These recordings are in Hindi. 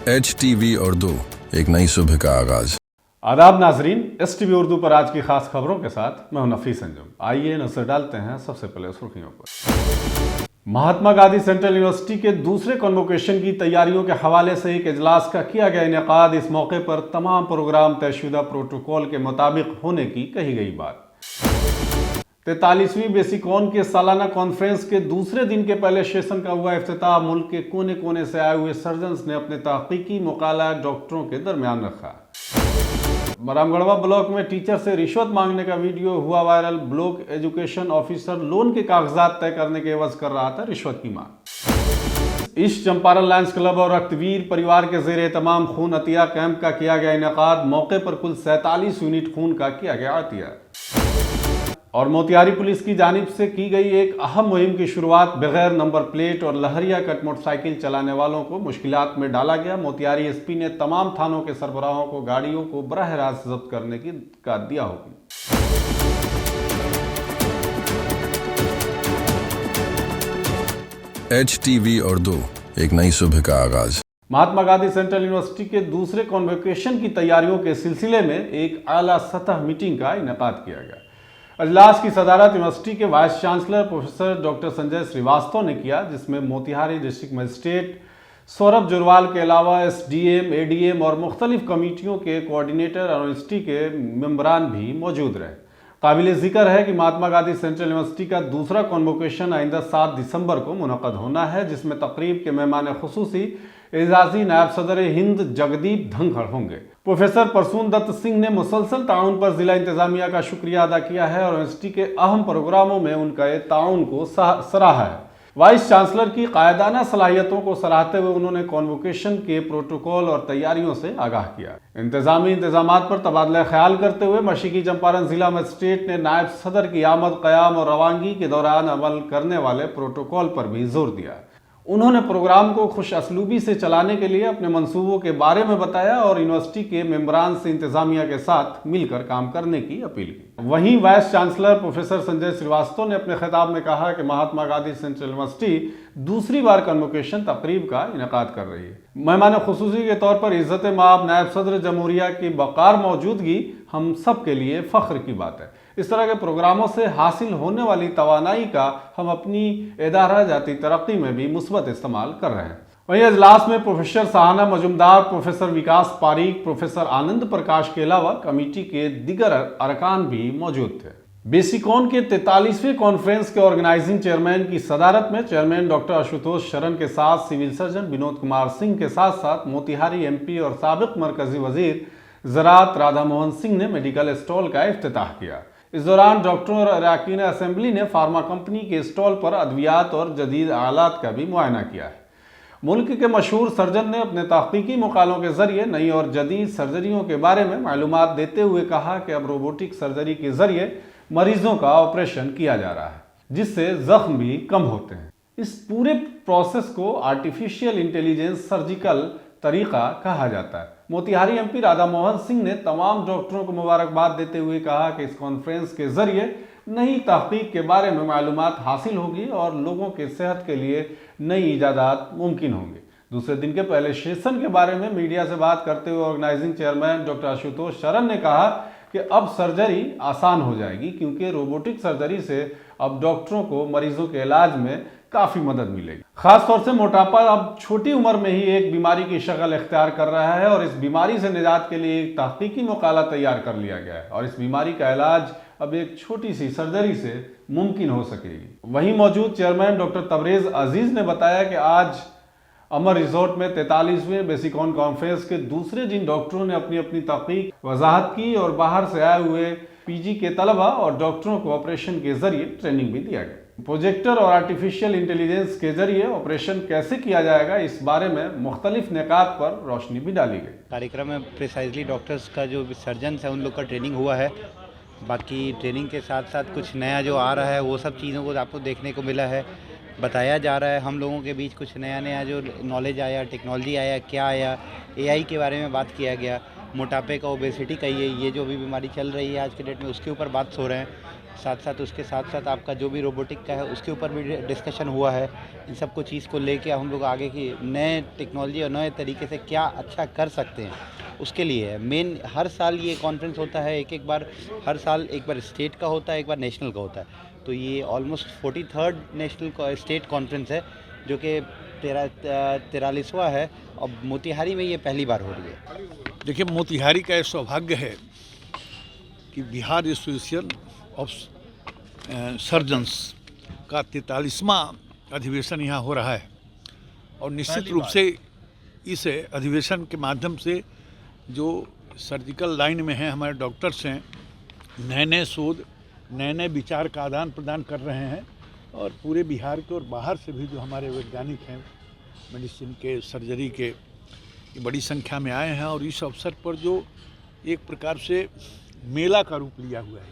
HTV उर्दू, एक नई सुबह का आगाज। आदाब नाजरीन, STV उर्दू पर आज की खास खबरों के साथ मैं हूं नफीस अंजुम। आइए नजर डालते हैं सबसे पहले सुर्खियों पर। महात्मा गांधी सेंट्रल यूनिवर्सिटी के दूसरे कन्वोकेशन की तैयारियों के हवाले से एक इजलास का किया गया इनेकाद। इस मौके पर तमाम प्रोग्राम तयशुदा प्रोटोकॉल के मुताबिक होने की कही गई बात। 43वीं बेसिकॉन के सालाना कॉन्फ्रेंस के दूसरे दिन के पहले सेशन का हुआ इफ्तिताह। मुल्क के कोने कोने से आए हुए सर्जन्स ने अपने तहकीकी मुकाला डॉक्टरों के दरमियान रखा। रामगढ़वा ब्लॉक में टीचर से रिश्वत मांगने का वीडियो हुआ viral. Block education officer loan के कागजात तय करने के एवज कर रहा था रिश्वत की मांग। ईस्ट चंपारण लायंस क्लब और रक्तवीर परिवार के जेर तमाम खून अतिया कैंप का किया गया इनेकाद। मौके पर कुल 47 यूनिट खून का किया गया अतिया। और मोतिहारी पुलिस की जानिब से की गई एक अहम मुहिम की शुरुआत। बगैर नंबर प्लेट और लहरिया कट मोटरसाइकिल चलाने वालों को मुश्किलात में डाला गया। मोतिहारी एसपी ने तमाम थानों के सरबराहों को गाड़ियों को बराह रास्त जब्त करने की का दिया हुक्म। HTV उर्दू, एक नई सुबह का आगाज। महात्मा गांधी सेंट्रल यूनिवर्सिटी के दूसरे कॉन्वोकेशन की तैयारियों के सिलसिले में एक आला सतह मीटिंग का इनेकाद किया गया। अजलास की सदारत यूनिवर्सिटी के vice chancellor professor doctor Sanjay Srivastava ने किया, जिसमें मोतिहारी डिस्ट्रिक्ट मजिस्ट्रेट सौरभ जुरवाल के अलावा SDM, ADM और मुख्तलिफ कमेटियों के कोऑर्डिनेटर और यूनिवर्सिटी के मेंबरान भी मौजूद रहे। काबिल जिक्र है कि महात्मा गांधी सेंट्रल यूनिवर्सिटी का दूसरा कॉन्वोकेशन आइंदा 7 दिसंबर को मुनक़द होना है, जिसमें तकरीब के मेहमान खुसूसी एजाजी नायब सदर हिंद जगदीप धनखड़ होंगे। प्रोफेसर परसून दत्त सिंह ने मुसलसल ताउन पर जिला इंतजामिया का शुक्रिया अदा किया है और यूनिवर्सिटी के अहम प्रोग्रामों में उनका ताउन को सराहा है। वाइस चांसलर की कायदाना सलाहियतों को सराहते हुए उन्होंने कॉन्वोकेशन के प्रोटोकॉल और तैयारियों से आगाह किया। इंतजामी इंतजामात पर तबादला ख्याल करते हुए मशरक़ी चंपारण जिला मजिस्ट्रेट ने नायब सदर की आमद क़याम और रवानगी के दौरान अमल करने वाले प्रोटोकॉल पर भी जोर दिया। उन्होंने प्रोग्राम को खुश असलूबी से चलाने के लिए अपने मंसूबों के बारे में बताया और यूनिवर्सिटी के मेंबरान से इंतजामिया के साथ मिलकर काम करने की अपील की। वहीं vice chancellor professor Sanjay Srivastava ने अपने खिताब में कहा कि महात्मा गांधी सेंट्रल यूनिवर्सिटी दूसरी बार कन्वोकेशन तकरीब का इनेकाद कर रही है। मेहमान खुसूसी के तौर पर इज्जत माब नायब सदर जमहूरिया की बकार मौजूदगी हम सब के लिए फख्र की बात है। इस तरह के प्रोग्रामों से हासिल होने वाली तवानाई का हम अपनी इदारा जाती तरक्की में भी मुस्बत इस्तेमाल कर रहे हैं। वहीं अजलास में प्रोफेसर सहाना मजुमदार, प्रोफेसर विकास पारीक, प्रोफेसर आनंद प्रकाश के अलावा कमेटी के दीगर अरकान भी मौजूद थे। बेसिकॉन के 43वें कॉन्फ्रेंस के ऑर्गेनाइजिंग चेयरमैन की सदारत में चेयरमैन डॉक्टर आशुतोष शरण के साथ सिविल सर्जन विनोद कुमार सिंह के साथ साथ मोतिहारी MP और साबिक मरकजी वजीर ज़राअत राधा मोहन सिंह ने मेडिकल स्टॉल का इफ्तिताह किया। इस दौरान डॉक्टरों और अरकान असेंबली ने फार्मा कंपनी के स्टॉल पर अद्वियात और जदीद आलात का भी मुआयना किया है। मुल्क के मशहूर सर्जन ने अपने तहकीकी मकालों के जरिए नई और जदीद सर्जरियों के बारे में मालूमात देते हुए कहा कि अब रोबोटिक सर्जरी के जरिए मरीजों का ऑपरेशन किया जा रहा है, जिससे जख्म भी कम होते हैं। इस पूरे प्रोसेस को आर्टिफिशियल इंटेलिजेंस सर्जिकल तरीका कहा जाता है। मोतिहारी MP राधा मोहन सिंह ने तमाम डॉक्टरों को मुबारकबाद देते हुए कहा कि इस कॉन्फ्रेंस के जरिए नई तहकीक के बारे में मालूमात हासिल होगी और लोगों के सेहत के लिए नई इजादात मुमकिन होंगे। दूसरे दिन के पहले सेशन के बारे में मीडिया से बात करते हुए ऑर्गेनाइजिंग चेयरमैन डॉक्टर आशुतोष शरण ने कहा कि अब सर्जरी आसान हो जाएगी, क्योंकि रोबोटिक सर्जरी से अब डॉक्टरों को मरीजों के इलाज में काफ़ी मदद मिलेगी। खासतौर से मोटापा अब छोटी उम्र में ही एक बीमारी की शक्ल इख्तियार कर रहा है और इस बीमारी से निजात के लिए एक तहकीकी मुकाला तैयार कर लिया गया है और इस बीमारी का इलाज अब एक छोटी सी सर्जरी से मुमकिन हो सकेगी। वहीं मौजूद चेयरमैन डॉक्टर तबरेज अजीज ने बताया कि आज अमर रिजॉर्ट में 43वें बेसिकॉन कॉन्फ्रेंस के दूसरे दिन डॉक्टरों ने अपनी अपनी तहकीक वजाहत की और बाहर से आए हुए PG के तलबा और डॉक्टरों को ऑपरेशन के जरिए ट्रेनिंग भी दिया गया। प्रोजेक्टर और आर्टिफिशियल इंटेलिजेंस के जरिए ऑपरेशन कैसे किया जाएगा, इस बारे में मुख्तलिफ निकात पर रोशनी भी डाली गई। कार्यक्रम में प्रिसाइजली डॉक्टर्स का जो सर्जन है उन लोग का ट्रेनिंग हुआ है। बाकी ट्रेनिंग के साथ साथ कुछ नया जो आ रहा है वो सब चीज़ों को आपको देखने को मिला है, बताया जा रहा है। हम लोगों के बीच कुछ नया जो नॉलेज आया, टेक्नोलॉजी आया, क्या आया, AI के बारे में बात किया गया। मोटापे का, ओबेसिटी का ये जो भी बीमारी चल रही है आज के डेट में, उसके ऊपर बात हो रहे हैं। साथ साथ उसके साथ साथ आपका जो भी रोबोटिक का है उसके ऊपर भी डिस्कशन हुआ है। इन सब को चीज़ को लेके हम लोग आगे की नए टेक्नोलॉजी और नए तरीके से क्या अच्छा कर सकते हैं उसके लिए है मेन। हर साल ये कॉन्फ्रेंस होता है, एक बार हर साल एक बार स्टेट का होता है, एक बार नेशनल का होता है। तो ये almost 43rd national state conference है जो कि 43वां है और मोतिहारी में ये पहली बार हो रही है। देखिए, मोतिहारी का ये सौभाग्य है कि बिहार एसोसिएशन ऑफ सर्जन्स का 43वां अधिवेशन यहाँ हो रहा है और निश्चित रूप से इस अधिवेशन के माध्यम से जो सर्जिकल लाइन में हैं हमारे डॉक्टर्स हैं, नए नए शोध, नए नए विचार का आदान प्रदान कर रहे हैं और पूरे बिहार के और बाहर से भी जो हमारे वैज्ञानिक हैं मेडिसिन के, सर्जरी के, ये बड़ी संख्या में आए हैं। और इस अवसर पर जो एक प्रकार से मेला का रूप लिया हुआ है,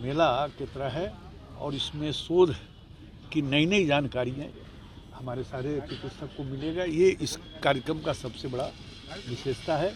मेला की तरह है और इसमें शोध की नई नई जानकारियाँ हमारे सारे चिकित्सक को मिलेगा। ये इस कार्यक्रम का सबसे बड़ा विशेषता है।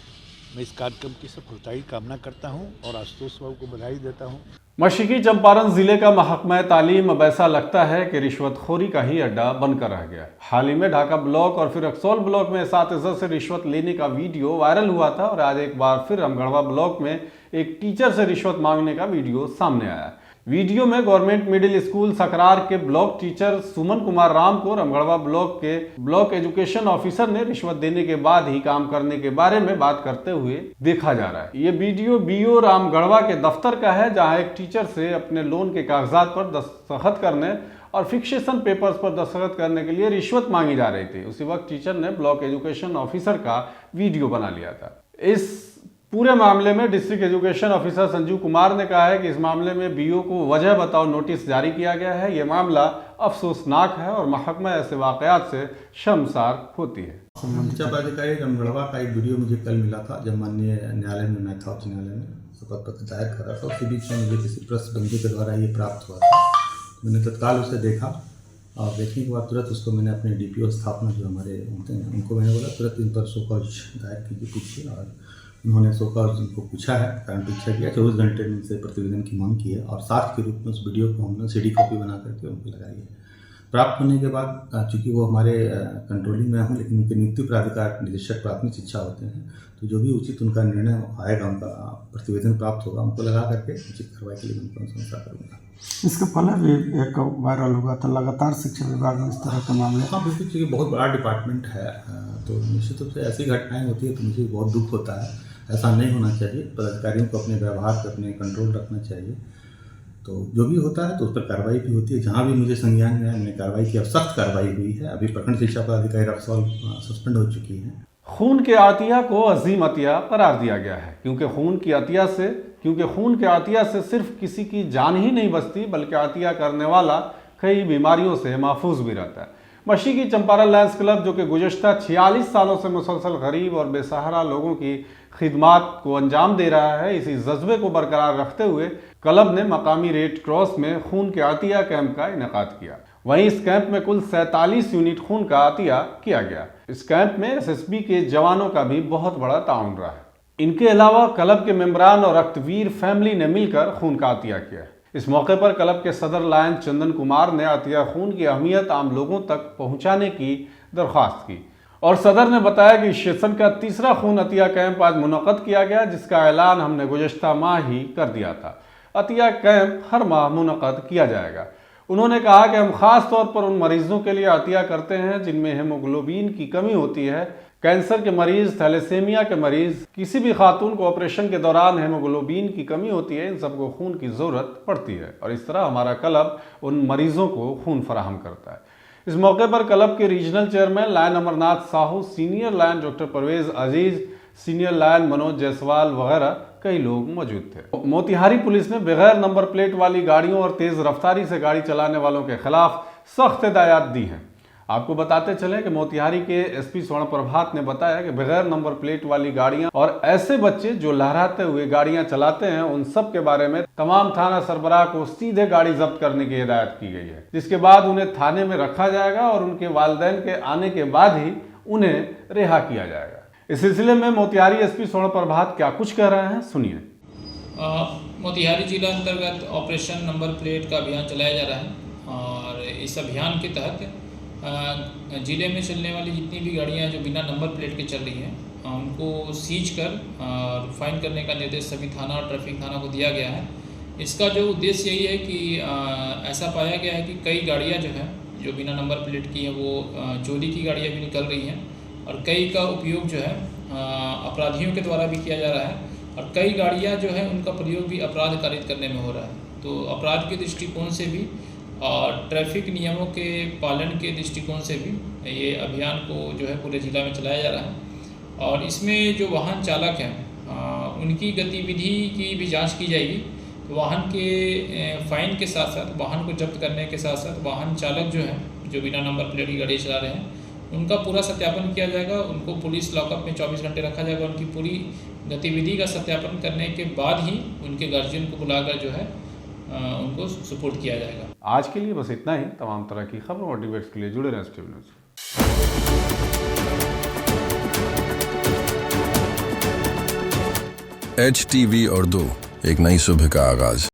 मैं इस कार्यक्रम की सफलता की कामना करता हूँ और आशुतोष बाबू को बधाई देता हूँ। मशरकी चंपारण जिले का महकमा तालीम अब ऐसा लगता है कि रिश्वतखोरी का ही अड्डा बनकर रह गया। हाल ही में ढाका ब्लॉक और फिर रक्सौल ब्लॉक में एसातिज़ा से रिश्वत लेने का वीडियो वायरल हुआ था और आज एक बार फिर रामगढ़वा ब्लॉक में एक टीचर से रिश्वत मांगने का वीडियो सामने आया। वीडियो में गवर्नमेंट मिडिल स्कूल सकरार के ब्लॉक टीचर सुमन कुमार राम को रामगढ़वा ब्लॉक के ब्लॉक एजुकेशन ऑफिसर ने रिश्वत देने के बाद ही काम करने के बारे में बात करते हुए देखा जा रहा है। ये वीडियो बीओ रामगढ़वा के दफ्तर का है, जहां एक टीचर से अपने लोन के कागजात पर दस्तखत करने और फिक्सेशन पेपर्स पर दस्तखत करने के लिए रिश्वत मांगी जा रही थी। उसी वक्त टीचर ने ब्लॉक एजुकेशन ऑफिसर का वीडियो बना लिया था। इस पूरे मामले में district education officer Sanjeev Kumar ने कहा है कि इस मामले में बीओ को वजह बताओ नोटिस जारी किया गया है। ये मामला अफसोसनाक है और महकमा ऐसे वाकयात से शर्मसार होती है। जब अधिकारी रामगढ़वा का एक वीडियो मुझे कल मिला था, जब माननीय न्यायालय में मैं था, उच्च न्यायालय में शपथ पत्र दायर कर रहा था, उसी बीच में मुझे किसी प्रेस बंधु के द्वारा ये प्राप्त हुआ था। मैंने तत्काल उसे देखा और देखने के बाद तुरंत उसको मैंने अपने DPO स्थापना जो हमारे होते हैं उनको मैंने बोला तुरंत इन पर शोकॉज दायर कीजिए पीछे, और उन्होंने शोकॉज उनको पूछा है, कारण पूछा किया, 24 घंटे से प्रतिवेदन की मांग की है और साथ के रूप में उस वीडियो को हमने CD कॉपी बना करके उनको लगाई है। प्राप्त होने के बाद चूँकि वो हमारे कंट्रोलिंग में हूँ, लेकिन उनके नियुक्ति प्राधिकार निदेशक प्राथमिक शिक्षा होते हैं, तो जो भी उचित उनका निर्णय आएगा, उनका प्रतिवेदन प्राप्त होगा, उनको लगा करके उचित कार्रवाई के लिए उनको अनुशंसा करूँगा। इसके पहले भी एक वायरल हुआ था, लगातार शिक्षा विभाग में इस तरह के मामले। हाँ बिल्कुल, क्योंकि बहुत बड़ा डिपार्टमेंट है तो निश्चित रूप से ऐसी घटनाएं होती है तो मुझे बहुत दुख होता है। ऐसा नहीं होना चाहिए। पदाधिकारियों को अपने व्यवहार पर अपने कंट्रोल रखना चाहिए। तो जो भी होता है तो उस पर कार्रवाई भी होती है। जहाँ भी मुझे संज्ञान में मैंने कार्रवाई की, सख्त कार्रवाई हुई है। अभी प्रखंड शिक्षा पदाधिकारी रक्सौल सस्पेंड हो चुकी है। खून के आतिया को अजीम अतिया करार दिया गया है, क्योंकि खून के आतिया से सिर्फ किसी की जान ही नहीं बचती, बल्कि आतिया करने वाला कई बीमारियों से महफूज भी रहता है। मशरकी चंपारण लायंस क्लब, जो कि गुज़श्ता 46 सालों से मुसलसल गरीब और बेसहारा लोगों की खिदमात को अंजाम दे रहा है, इसी जज्बे को बरकरार रखते हुए क्लब ने मकामी रेड क्रॉस में खून के आतिया कैंप का इनेकाद किया। वहीं इस कैंप में कुल 47 यूनिट खून का आतिया किया गया। इस कैंप में SSB के जवानों का भी बहुत बड़ा ताउन रहा है। इनके अलावा क्लब के मेंबरान और रक्तवीर फैमिली ने मिलकर खून का आतिया किया। इस मौके पर क्लब के सदर लायन चंदन कुमार ने आतिया खून की अहमियत आम लोगों तक पहुंचाने की दरख्वास्त की और सदर ने बताया कि इस सेशन का तीसरा खून अतिया कैंप आज मुनक़द किया गया, जिसका ऐलान हमने गुज़श्ता माह ही कर दिया था। अतिया कैंप हर माह मुनक़द किया जाएगा। उन्होंने कहा कि हम खास तौर पर उन मरीजों के लिए अतिया करते हैं जिनमें हेमोग्लोबिन की कमी होती है, कैंसर के मरीज, थैलेसेमिया के मरीज, किसी भी खातून को ऑपरेशन के दौरान हेमोग्लोबिन की कमी होती है, इन सबको खून की ज़रूरत पड़ती है और इस तरह हमारा क्लब उन मरीजों को खून फराहम करता है। इस मौके पर क्लब के regional chairman lion Amarnath Sahu, senior lion doctor Parvez Aziz, senior lion Manoj Jaiswal वगैरह कई लोग मौजूद थे। मोतिहारी पुलिस ने बगैर नंबर प्लेट वाली गाड़ियों और तेज रफ्तारी से गाड़ी चलाने वालों के खिलाफ सख्त हिदायत दी हैं। आपको बताते चलें कि मोतिहारी के SP स्वर्ण प्रभात ने बताया कि बगैर नंबर प्लेट वाली गाड़ियां और ऐसे बच्चे जो लहराते हुए गाड़ियां चलाते हैं, उन सब के बारे में तमाम थाना सरबराह को सीधे गाड़ी जब्त करने की हिदायत की गई है, जिसके बाद उन्हें थाने में रखा जाएगा और उनके वालिदैन के आने के बाद ही उन्हें रिहा किया जाएगा। इस सिलसिले में मोतिहारी SP स्वर्ण प्रभात क्या कुछ कह रहे हैं, सुनिए। मोतिहारी जिला अंतर्गत ऑपरेशन नंबर प्लेट का अभियान चलाया जा रहा है और इस अभियान के तहत ज़िले में चलने वाली जितनी भी गाड़ियां जो बिना नंबर प्लेट के चल रही हैं उनको सीज कर और फाइन करने का निर्देश सभी थाना और ट्रैफिक थाना को दिया गया है। इसका जो उद्देश्य यही है कि ऐसा पाया गया है कि कई गाड़ियां जो हैं जो बिना नंबर प्लेट की हैं वो चोरी की गाड़ियां भी निकल रही हैं और कई का उपयोग जो है अपराधियों के द्वारा भी किया जा रहा है और कई गाड़ियां जो है उनका प्रयोग भी अपराध कारित करने में हो रहा है। तो अपराध के दृष्टिकोण से भी और ट्रैफिक नियमों के पालन के दृष्टिकोण से भी ये अभियान को जो है पूरे ज़िला में चलाया जा रहा है और इसमें जो वाहन चालक हैं उनकी गतिविधि की भी जांच की जाएगी। तो वाहन के फ़ाइन के साथ साथ वाहन को जब्त करने के साथ साथ वाहन चालक जो हैं जो बिना नंबर प्लेट की गाड़ी चला रहे हैं उनका पूरा सत्यापन किया जाएगा। उनको पुलिस लॉकअप में 24 घंटे रखा जाएगा। उनकी पूरी गतिविधि का सत्यापन करने के बाद ही उनके गार्जियन को बुलाकर जो है उनको सुपुर्द किया जाएगा। आज के लिए बस इतना ही। तमाम तरह की खबरों और डिबेट्स के लिए जुड़े रहें STV न्यूज़। HTV उर्दू, एक नई सुबह का आगाज।